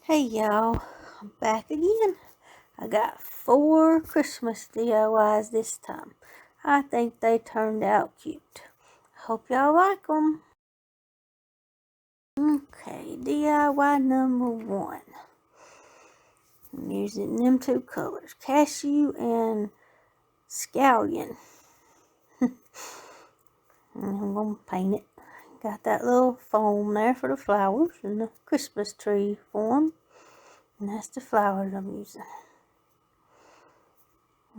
Hey y'all, I'm back again. I got 4 Christmas DIYs this time. I think they turned out cute. Hope y'all like them. Okay, DIY number 1. I'm using them 2 colors, cashew and scallion. And I'm going to paint it. Got that little foam there for the flowers and the Christmas tree form. And that's the flowers I'm using.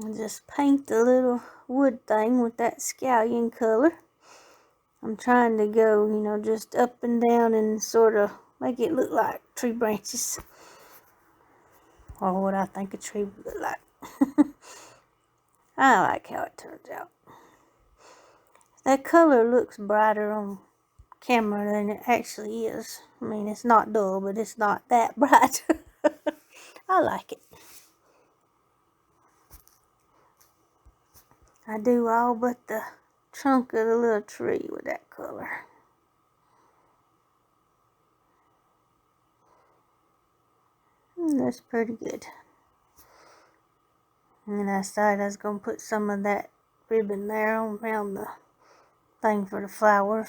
And just paint the little wood thing with that scallion color. I'm trying to go, just up and down and sort of make it look like tree branches. Or what I think a tree would look like. I like how it turns out. That color looks brighter on camera than it actually is. I mean, it's not dull, but it's not that bright. I like it. I do all but the trunk of the little tree with that color. That's pretty good. And then I decided I was going to put some of that ribbon there around the thing for the flowers.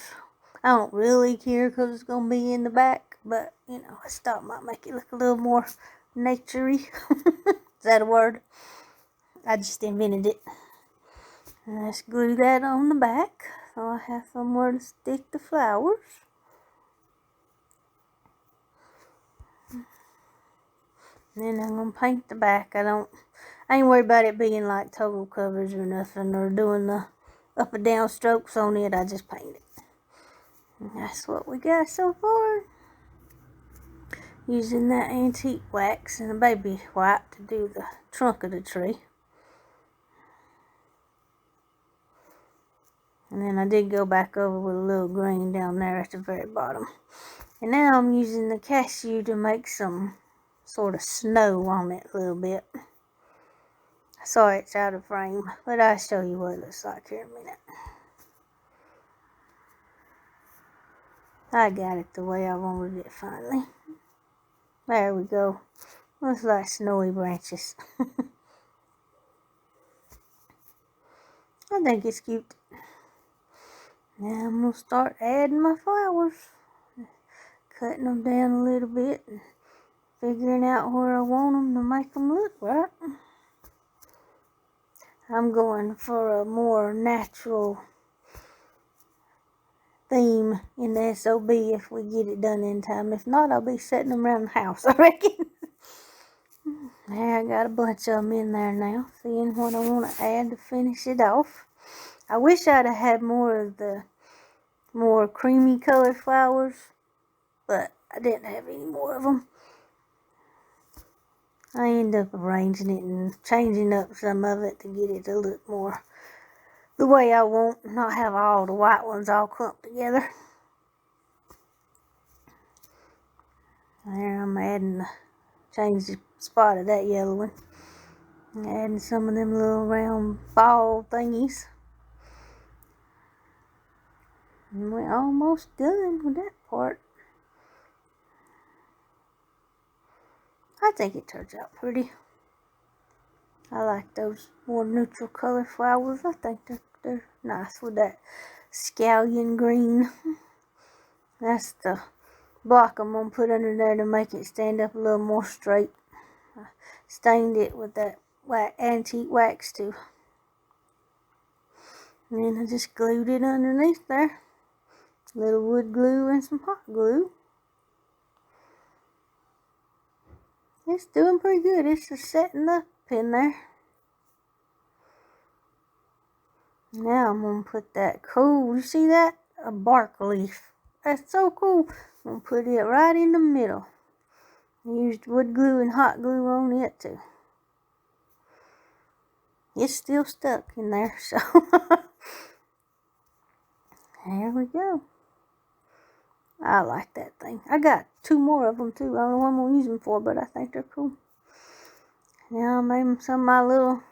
I don't really care because it's going to be in the back, but, I just thought it might make it look a little more naturey. Is that a word? I just invented it. And let's glue that on the back so I have somewhere to stick the flowers. And then I'm going to paint the back. I ain't worried about it being like total covers or nothing, or doing the up and down strokes on it. I just paint it. And that's what we got so far. Using that antique wax and a baby white to do the trunk of the tree. And then I did go back over with a little green down there at the very bottom. And now I'm using the cashew to make some sort of snow on it a little bit. Sorry it's out of frame, but I'll show you what it looks like here in a minute. I got it the way I wanted it finally. There we go. Looks like snowy branches. I think it's cute. Now I'm going to start adding my flowers. Cutting them down a little bit and figuring out where I want them to make them look right. I'm going for a more natural theme in the SOB if we get it done in time. If not, I'll be setting them around the house, I reckon. There, I got a bunch of them in there now. Seeing what I want to add to finish it off. I wish I'd have had more of the more creamy colored flowers, but I didn't have any more of them. I end up arranging it and changing up some of it to get it to look more the way I want, not have all the white ones all clumped together. There, I'm change the spot of that yellow one. Adding some of them little round ball thingies. And we're almost done with that part. I think it turns out pretty. I like those more neutral color flowers. I think they're nice with that scallion green. That's the block I'm going to put under there to make it stand up a little more straight. I stained it with that antique wax too. And then I just glued it underneath there. A little wood glue and some hot glue. It's doing pretty good. It's just setting up in there. Now I'm going to put that cool, you see that? A bark leaf. That's so cool. I'm going to put it right in the middle. I used wood glue and hot glue on it too. It's still stuck in there, so there we go. I like that thing. I got 2 more of them too. I don't know what I'm going to use them for, but I think they're cool. Now I made some of my little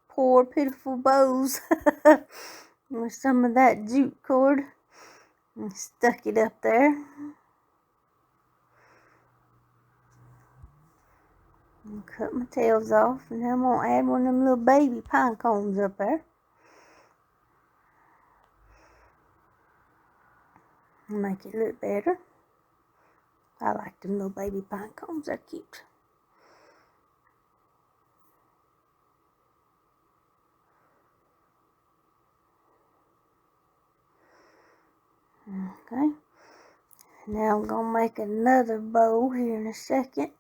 poor pitiful bows with some of that jute cord and stuck it up there. And cut my tails off, and I'm going to add one of them little baby pine cones up there. And make it look better. I like them little baby pine cones, they're cute. Okay, now I'm going to make another bow here in a second.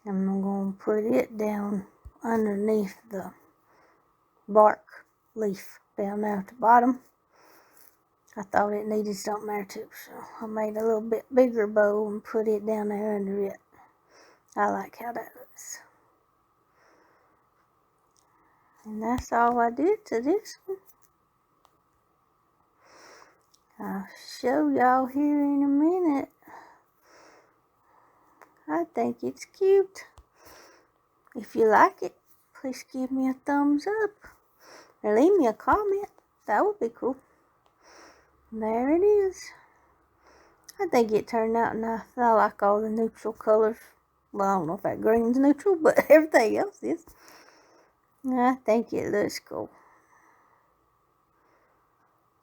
And I'm going to put it down underneath the bark leaf down there at the bottom. I thought it needed something there too, so I made a little bit bigger bow and put it down there under it. I like how that looks. And that's all I did to this one. I'll show y'all here in a minute. I think it's cute. If you like it, please give me a thumbs up. Or leave me a comment. That would be cool. There it is. I think it turned out nice. I like all the neutral colors. Well, I don't know if that green's neutral, but everything else is. I think it looks cool.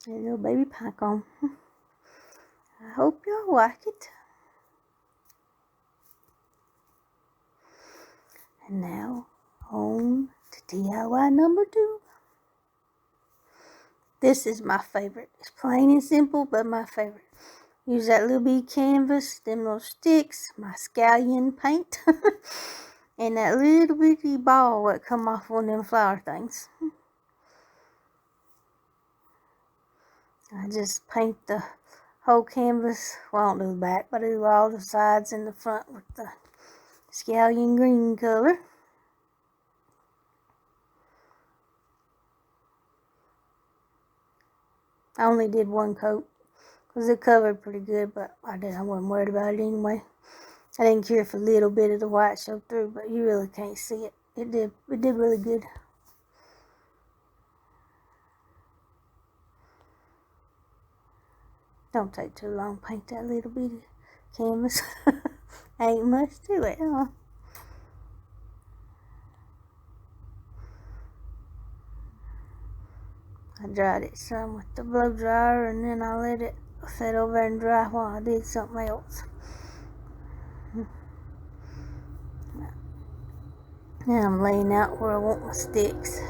A little baby pine cone. I hope y'all like it. And now, on to DIY number 2. This is my favorite. It's plain and simple, but my favorite. Use that little bitty canvas, them little sticks, my scallion paint, and that little bitty ball that come off one of them flower things. I just paint the whole canvas. Well, I don't do the back, but I do all the sides and the front with the scallion green color. I only did one coat because it covered pretty good, but I wasn't worried about it anyway. I didn't care if a little bit of the white showed through, but you really can't see it. It did really good. Don't take too long to paint that little bitty canvas. Ain't much to it, huh? I dried it some with the blow dryer, and then I let it sit over there and dry while I did something else. Now I'm laying out where I want my sticks.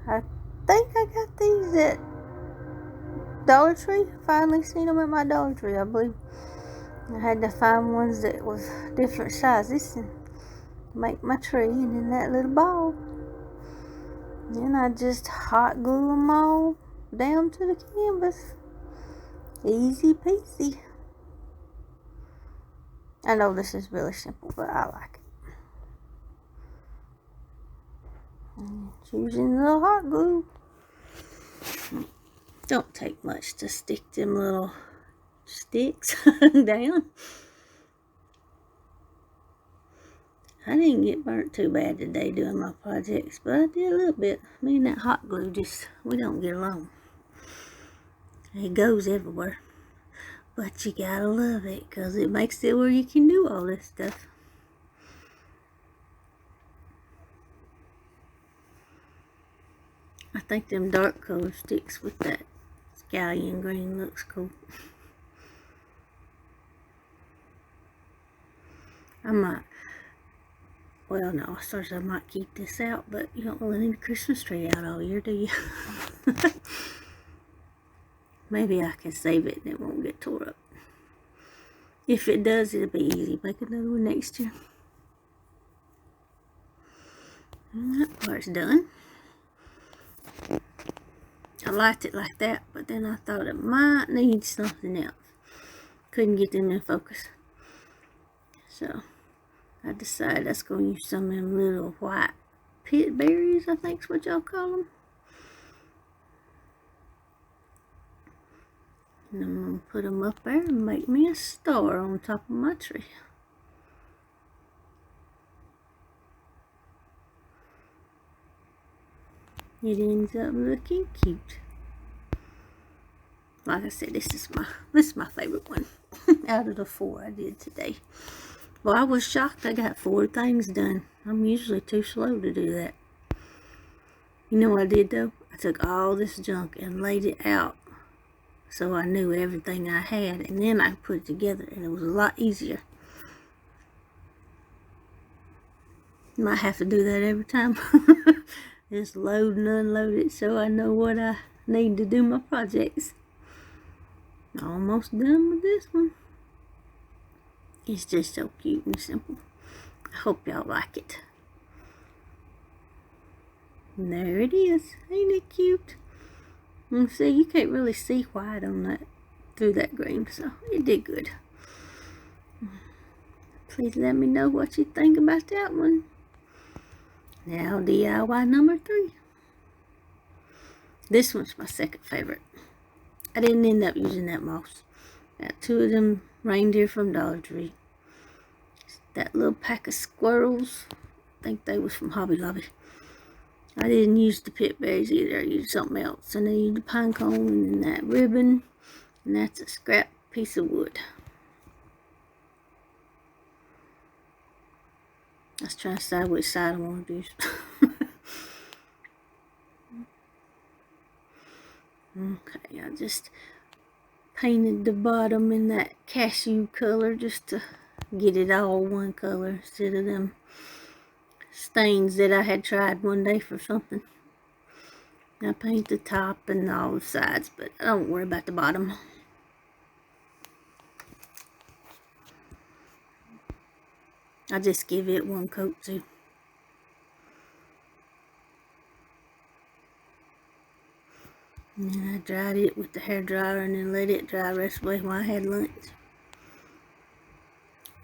I think I got these at Dollar Tree. Finally seen them at my Dollar Tree, I believe. I had to find ones that was different sizes and make my tree, and then that little ball. Then I just hot glue them all down to the canvas. Easy peasy. I know this is really simple, but I like it. And using the hot glue. Don't take much to stick them little sticks down. I didn't get burnt too bad today doing my projects, but I did a little bit. Me and that hot glue we don't get along. It goes everywhere. But you gotta love it, because it makes it where you can do all this stuff. I think them dark color sticks with that scallion green looks cool. I might, well no, I might keep this out, but you don't really need a Christmas tree out all year, do you? Maybe I can save it and it won't get tore up. If it does, it'll be easy. Make another one next year. And that part's done. I liked it like that, but then I thought it might need something else. Couldn't get them in focus. So I decided I was going to use some of them little white pit berries, I think is what y'all call them. And I'm going to put them up there and make me a star on top of my tree. It ends up looking cute. Like I said, this is my favorite one. out of the 4 I did today. Well, I was shocked I got 4 things done. I'm usually too slow to do that. You know what I did though? I took all this junk and laid it out so I knew everything I had, and then I put it together, and it was a lot easier. Might have to do that every time. Just load and unload it so I know what I need to do my projects. Almost done with this one. It's just so cute and simple. I hope y'all like it. And there it is. Ain't it cute? And see, you can't really see white on that through that green, so it did good. Please let me know what you think about that one. Now DIY number 3. This one's my second favorite. I didn't end up using that moss. Got 2 of them reindeer from Dollar Tree. That little pack of squirrels, I think they was from Hobby Lobby. I didn't use the pit berries either. I used something else. And I used the pine cone and then that ribbon. And that's a scrap piece of wood. I was trying to decide which side I want to use. Okay, I just painted the bottom in that cashew color just to get it all one color instead of them stains that I had tried one day for something. I paint the top and all the sides, but I don't worry about the bottom. I just give it one coat too. And then I dried it with the hairdryer and then let it dry the rest of the way while I had lunch.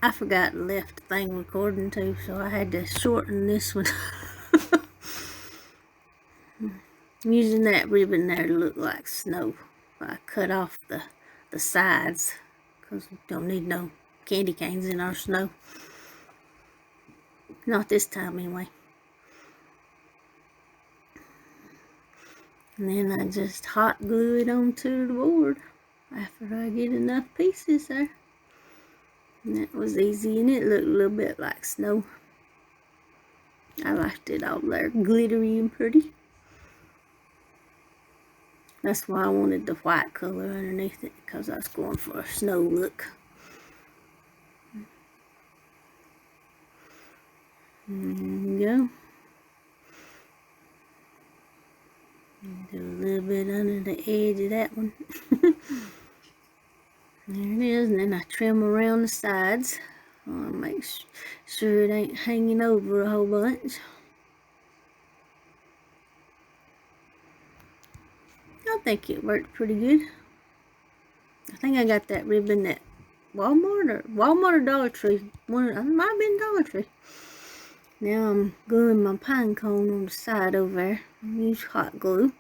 I forgot and left the thing recording too, so I had to shorten this one. I'm using that ribbon there to look like snow. I cut off the sides because we don't need no candy canes in our snow. Not this time anyway. And then I just hot glue it onto the board after I get enough pieces there. And that was easy, and it looked a little bit like snow. I liked it all there, glittery and pretty. That's why I wanted the white color underneath it, because I was going for a snow look. There you go. Do a little bit under the edge of that one. There it is, and then I trim around the sides. I want to make sure it ain't hanging over a whole bunch. I think it worked pretty good. I think I got that ribbon at Walmart or Dollar Tree. It might have been Dollar Tree. Now I'm gluing my pine cone on the side over there. I'll use hot glue.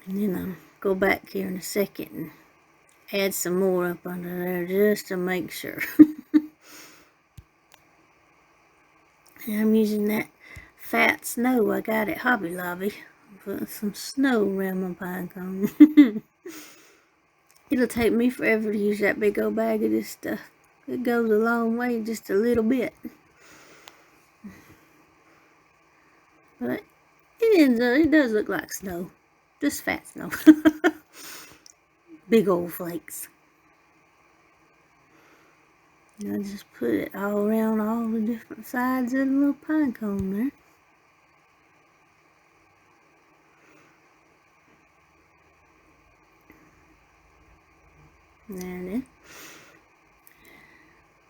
And then I'll go back here in a second and add some more up under there just to make sure. And I'm using that fat snow I got at Hobby Lobby. Put some snow around my pine cone. It'll take me forever to use that big old bag of this stuff. It goes a long way, just a little bit. But it does look like snow. Just fat snow. Big old flakes. And I just put it all around all the different sides of the little pine cone there. There it is.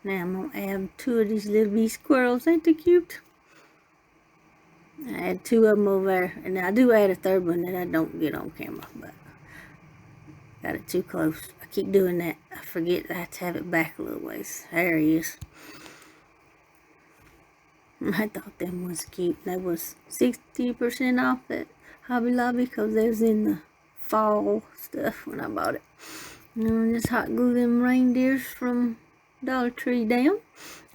Now I'm going to add 2 of these little bee squirrels. Ain't they cute? I add 2 of them over there. And I do add a 3rd one that I don't get on camera. But got it too close. I keep doing that. I forget I have to have it back a little ways. There he is. I thought them was cute. That was 60% off at Hobby Lobby because they was in the fall stuff when I bought it. And I just hot glue them reindeers from Dollar Tree down.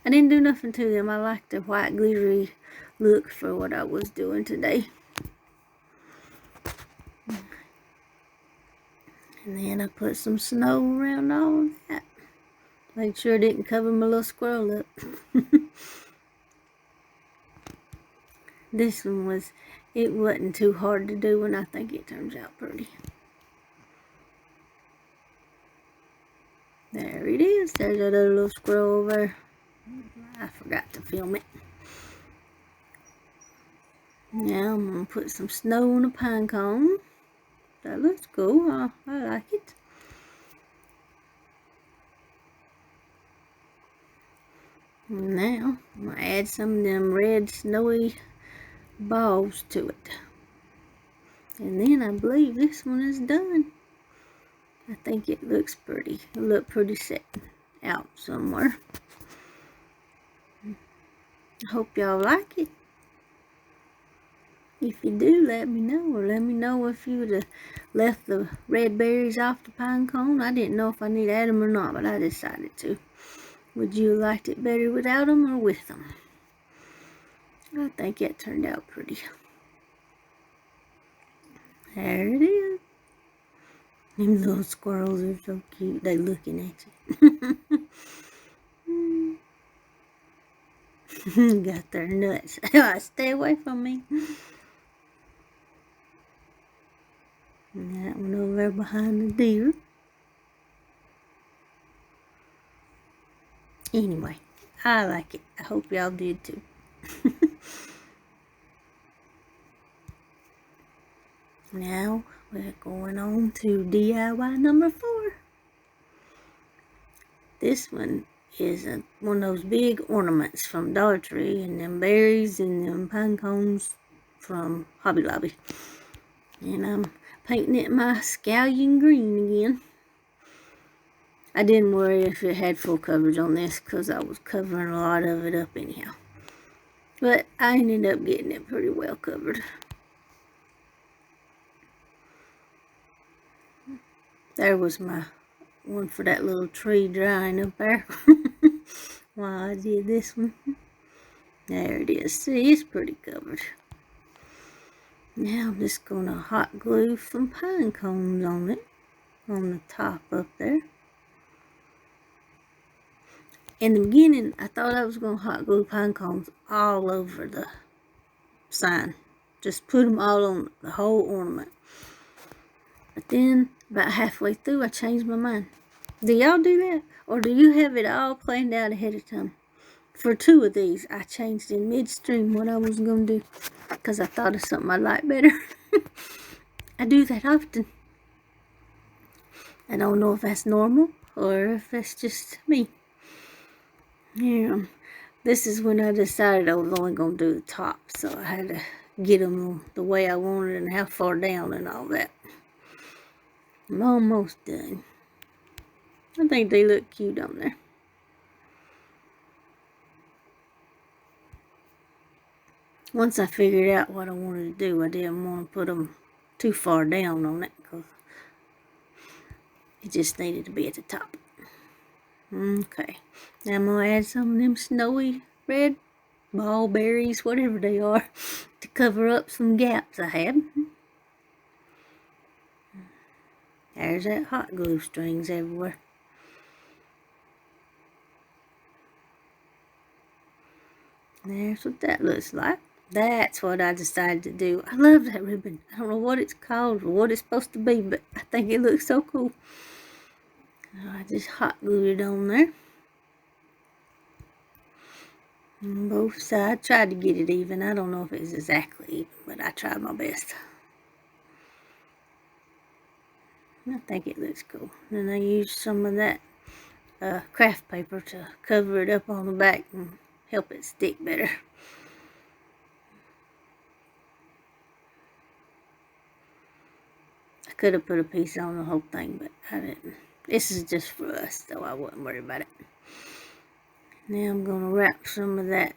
I didn't do nothing to them. I liked the white glittery look for what I was doing today. And then I put some snow around all of that. Make sure it didn't cover my little squirrel up. This one it wasn't too hard to do, and I think it turns out pretty. There it is. There's that other little squirrel over there. I forgot to film it. Now I'm going to put some snow on a pine cone. That looks cool. I like it. Now I'm going to add some of them red snowy balls to it. And then I believe this one is done. I think it looks pretty. It'll look pretty set out somewhere. I hope y'all like it. If you do, let me know. Or let me know if you would have left the red berries off the pine cone. I didn't know if I need to add them or not, but I decided to. Would you have liked it better without them or with them? I think it turned out pretty. There it is. Them little squirrels are so cute. They looking at you. Got their nuts. Stay away from me. And that one over there behind the deer. Anyway, I like it. I hope y'all did too. Now we're going on to DIY number 4. This one is one of those big ornaments from Dollar Tree, and them berries and them pine cones from Hobby Lobby. And I'm painting it my scallion green again. I didn't worry if it had full coverage on this because I was covering a lot of it up anyhow. But I ended up getting it pretty well covered. There was my one for that little tree drying up there while I did this one. There it is. See, it's pretty covered. Now I'm just going to hot glue some pine cones on it, on the top up there. In the beginning, I thought I was going to hot glue pine cones all over the sign. Just put them all on the whole ornament. But then, about halfway through, I changed my mind. Do y'all do that? Or do you have it all planned out ahead of time? For 2 of these, I changed in midstream what I was going to do. Because I thought of something I like better. I do that often. I don't know if that's normal or if that's just me. Yeah, this is when I decided I was only going to do the top. So I had to get them the way I wanted and how far down and all that. I'm almost done. I think they look cute on there. Once I figured out what I wanted to do, I didn't want to put them too far down on it because it just needed to be at the top. Okay, now I'm going to add some of them snowy red ball berries, whatever they are, to cover up some gaps I had. There's that hot glue strings everywhere. There's what that looks like. That's what I decided to do. I love that ribbon. I don't know what it's called or what it's supposed to be, but I think it looks so cool. I just hot glued it on there. On both sides. Tried to get it even. I don't know if it's exactly even, but I tried my best. I think it looks cool. Then I used some of that craft paper to cover it up on the back and help it stick better. I could have put a piece on the whole thing, but I didn't. This is just for us, so I wouldn't worry about it. Now I'm going to wrap some of that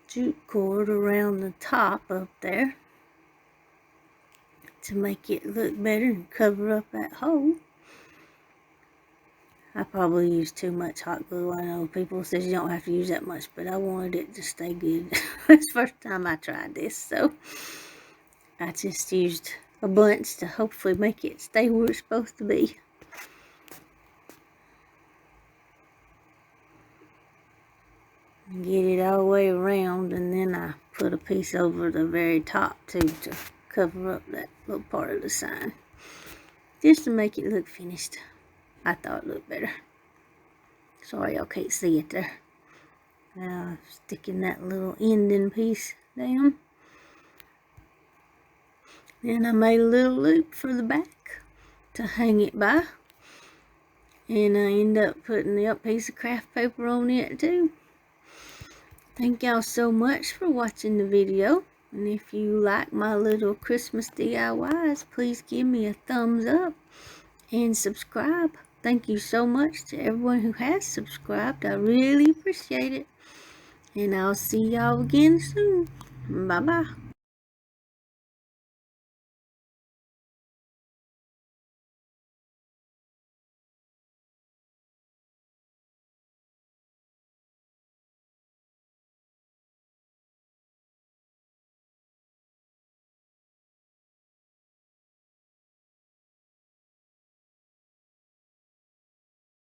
jute cord around the top up there to make it look better and cover up that hole. I probably used too much hot glue. I know people say you don't have to use that much, but I wanted it to stay good. It's the first time I tried this, so I just used a bunch to hopefully make it stay where it's supposed to be. Get it all the way around, and then I put a piece over the very top too to cover up that little part of the sign, just to make it look finished. I thought it looked better. Sorry y'all can't see it there. Now sticking that little ending piece down. Then I made a little loop for the back to hang it by, and I end up putting a piece of craft paper on it too. Thank y'all so much for watching the video, and if you like my little Christmas DIYs, please give me a thumbs up and subscribe. Thank you so much to everyone who has subscribed. I really appreciate it, and I'll see y'all again soon. Bye bye.